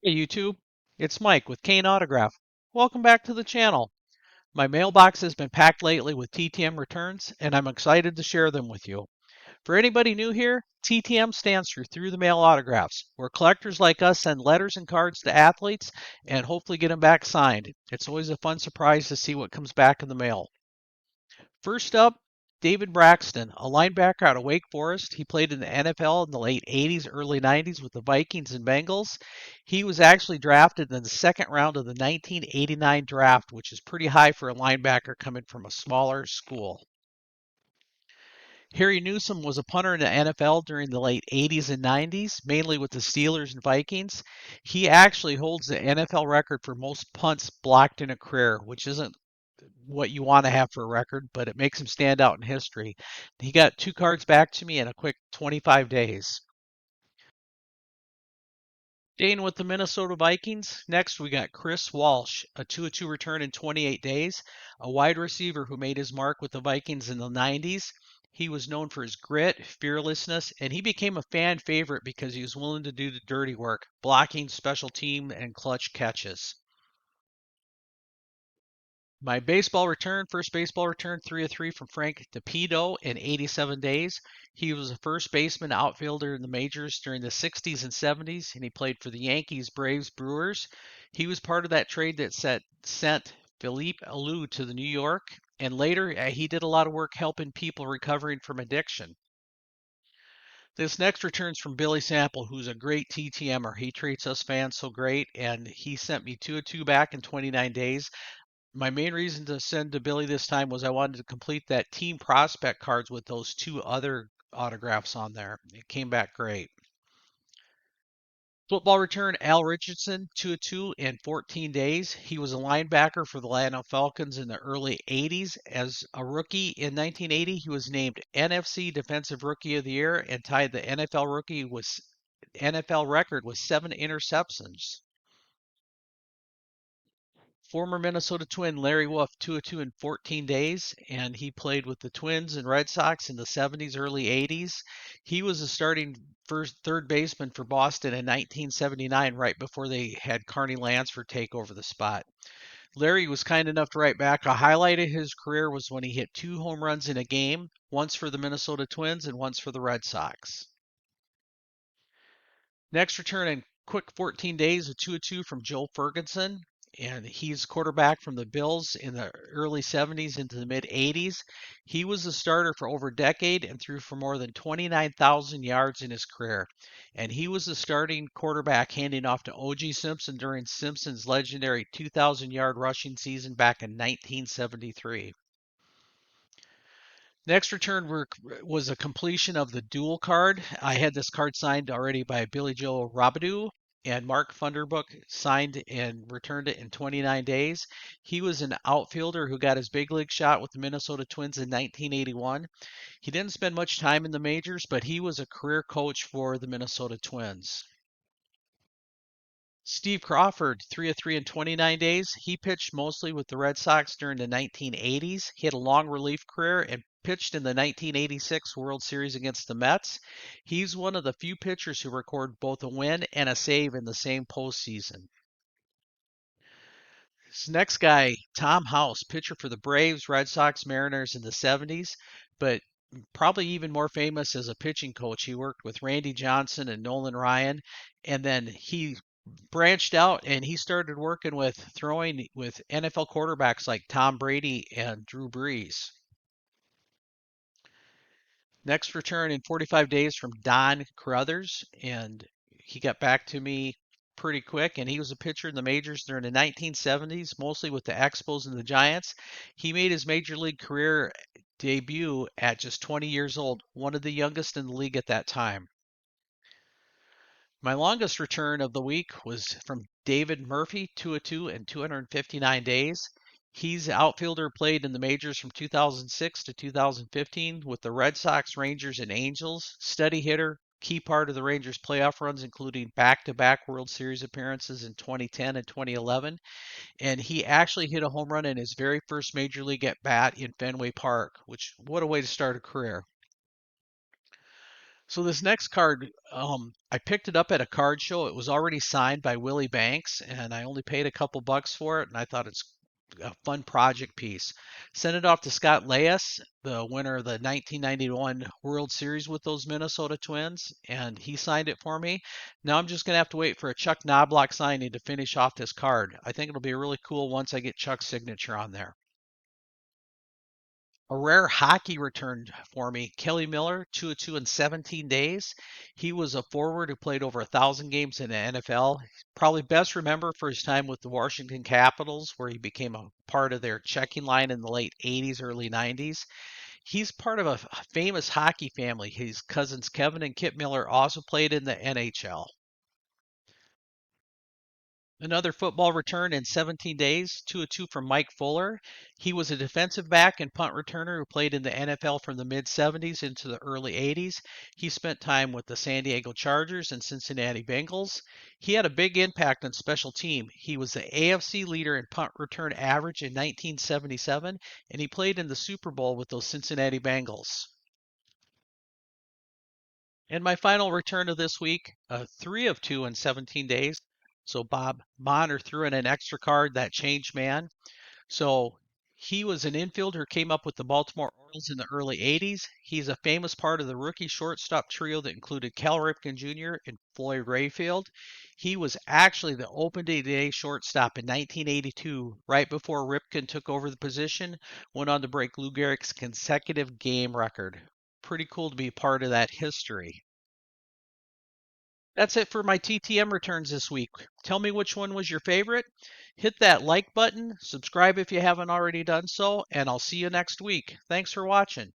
Hey YouTube, it's Mike with Kane Autograph. Welcome back to the channel. My mailbox has been packed lately with TTM returns, and I'm excited to share them with you. For anybody new here, TTM stands for Through the Mail Autographs, where collectors like us send letters and cards to athletes and hopefully get them back signed. It's always a fun surprise to see what comes back in the mail. First up, David Braxton, a linebacker out of Wake Forest. He played in the NFL in the late 80s, early 90s with the Vikings and Bengals. He was actually drafted in the second round of the 1989 draft, which is pretty high for a linebacker coming from a smaller school. Harry Newsome was a punter in the NFL during the late 80s and 90s, mainly with the Steelers and Vikings. He actually holds the NFL record for most punts blocked in a career, which isn't what you want to have for a record, but it makes him stand out in history. He got two cards back to me in a quick 25 days. Staying with the Minnesota Vikings, next we got Chris Walsh, a 2-2 return in 28 days, a wide receiver who made his mark with the Vikings in the 90s. He was known for his grit, fearlessness, and he became a fan favorite because he was willing to do the dirty work, blocking, special team, and clutch catches. My first baseball return, 3 of 3 from Frank DePido in 87 days. He was a first baseman outfielder in the majors during the 60s and 70s, and he played for the Yankees, Braves, Brewers. He was part of that trade that sent Philippe Alou to the New York, and later he did a lot of work helping people recovering from addiction. This next return's from Billy Sample, who's a great TTMer. He treats us fans so great, and he sent me 2 of 2 back in 29 days. My main reason to send to Billy this time was I wanted to complete that team prospect cards with those two other autographs on there. It came back great. Football return Al Richardson, 2 of 2 in 14 days. He was a linebacker for the Atlanta Falcons in the early 80s. As a rookie in 1980, he was named NFC Defensive Rookie of the Year and tied the NFL record with 7 interceptions. Former Minnesota Twin Larry Wolf, 2 of 2 in 14 days, and he played with the Twins and Red Sox in the 70s, early 80s. He was a starting third baseman for Boston in 1979, right before they had Carney Lansford take over the spot. Larry was kind enough to write back. A highlight of his career was when he hit 2 home runs in a game, once for the Minnesota Twins and once for the Red Sox. Next return in quick 14 days, a 2 of 2 from Joe Ferguson. And he's quarterback from the Bills in the early 70s into the mid 80s. He was a starter for over a decade and threw for more than 29,000 yards in his career. And he was the starting quarterback handing off to O.J. Simpson during Simpson's legendary 2,000-yard rushing season back in 1973. Next return was a completion of the dual card. I had this card signed already by Billy Joe Robidoux, and Mark Funderbook signed and returned it in 29 days. He was an outfielder who got his big league shot with the Minnesota Twins in 1981. He didn't spend much time in the majors, but he was a career coach for the Minnesota Twins. Steve Crawford, 3 of 3 in 29 days. He pitched mostly with the Red Sox during the 1980s. He had a long relief career and pitched in the 1986 World Series against the Mets. He's one of the few pitchers who record both a win and a save in the same postseason. This next guy, Tom House, pitcher for the Braves, Red Sox, Mariners in the 70s, but probably even more famous as a pitching coach. He worked with Randy Johnson and Nolan Ryan, and then he branched out and he started working with throwing with NFL quarterbacks like Tom Brady and Drew Brees. Next return in 45 days from Don Carruthers, and he got back to me pretty quick. And he was a pitcher in the majors during the 1970s, mostly with the Expos and the Giants. He made his major league career debut at just 20 years old, one of the youngest in the league at that time. My longest return of the week was from David Murphy, 2 of 2 in 259 days. He's outfielder, played in the majors from 2006 to 2015 with the Red Sox, Rangers, and Angels. Steady hitter, key part of the Rangers playoff runs, including back-to-back World Series appearances in 2010 and 2011. And he actually hit a home run in his very first major league at bat in Fenway Park, which what a way to start a career. So this next card, I picked it up at a card show. It was already signed by Willie Banks, and I only paid a couple bucks for it, and I thought it's a fun project piece. Sent it off to Scott Laus, the winner of the 1991 World Series with those Minnesota Twins, and he signed it for me. Now I'm just gonna have to wait for a Chuck Knobloch signing to finish off this card. I think it'll be really cool once I get Chuck's signature on there. A rare hockey return for me. Kelly Miller, 2 of 2 in 17 days. He was a forward who played over 1,000 games in the NFL. Probably best remembered for his time with the Washington Capitals, where he became a part of their checking line in the late 80s, early 90s. He's part of a famous hockey family. His cousins Kevin and Kip Miller also played in the NHL. Another football return in 17 days, 2 of 2 from Mike Fuller. He was a defensive back and punt returner who played in the NFL from the mid 70s into the early 80s. He spent time with the San Diego Chargers and Cincinnati Bengals. He had a big impact on special team. He was the AFC leader in punt return average in 1977, and he played in the Super Bowl with those Cincinnati Bengals. And my final return of this week, 3 of 2 in 17 days. So Bob Bonner threw in an extra card, that changed man. So he was an infielder, came up with the Baltimore Orioles in the early 80s. He's a famous part of the rookie shortstop trio that included Cal Ripken Jr. and Floyd Rayfield. He was actually the opening day shortstop in 1982, right before Ripken took over the position, went on to break Lou Gehrig's consecutive game record. Pretty cool to be part of that history. That's it for my TTM returns this week. Tell me which one was your favorite. Hit that like button, subscribe if you haven't already done so, and I'll see you next week. Thanks for watching.